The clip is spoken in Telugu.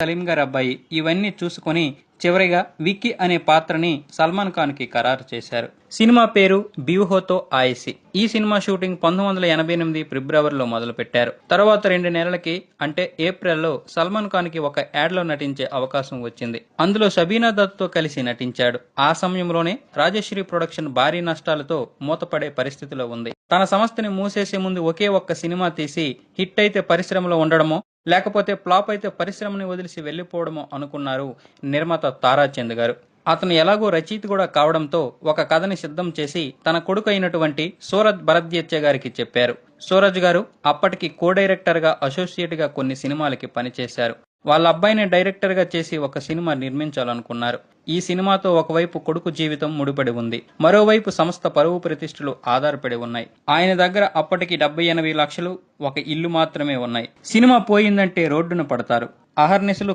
సలీం గారి అబ్బాయి ఇవన్నీ చూసుకొని చివరిగా విక్కీ అనే పాత్రని సల్మాన్ ఖాన్ కి ఖరారు చేశారు. సినిమా పేరు బ్యూహోతో ఆయసి. ఈ సినిమా షూటింగ్ 1988 ఫిబ్రవరిలో మొదలుపెట్టారు. తర్వాత 2 నెలలకి అంటే ఏప్రిల్లో సల్మాన్ ఖాన్ కి ఒక యాడ్ లో నటించే అవకాశం వచ్చింది. అందులో షబీనా దత్ తో కలిసి నటించాడు. ఆ సమయంలోనే రాజశ్రీ ప్రొడక్షన్ భారీ నష్టాలతో మూతపడే పరిస్థితిలో ఉంది. తన సంస్థని మూసేసే ముందు ఒకే ఒక్క సినిమా తీసి హిట్ అయితే పరిశ్రమలో ఉండడమో లేకపోతే ఫ్లాప్ అయితే పరిశ్రమని వదిలిసి వెళ్లిపోవడమో అనుకున్నారు నిర్మాత తారాచంద్ గారు. అతను ఎలాగో రచయిత కూడా కావడంతో ఒక కథని సిద్ధం చేసి తన కొడుకు అయినటువంటి సూరజ్ భరద్వాజ్ గారికి చెప్పారు. సూరజ్ గారు అప్పటికి కో డైరెక్టర్ గా, అసోసియేట్ గా కొన్ని సినిమాలకి పనిచేశారు. వాళ్ళ అబ్బాయిని డైరెక్టర్ గా చేసి ఒక సినిమా నిర్మించాలనుకున్నారు. ఈ సినిమాతో ఒకవైపు కొడుకు జీవితం ముడిపడి ఉంది, మరోవైపు సంస్థ పరువు ప్రతిష్టలు ఆధారపడి ఉన్నాయి. ఆయన దగ్గర అప్పటికి 70-80 లక్షలు, ఒక ఇల్లు మాత్రమే ఉన్నాయి. సినిమా పోయిందంటే రోడ్డున పడతారు. అహర్నిశలు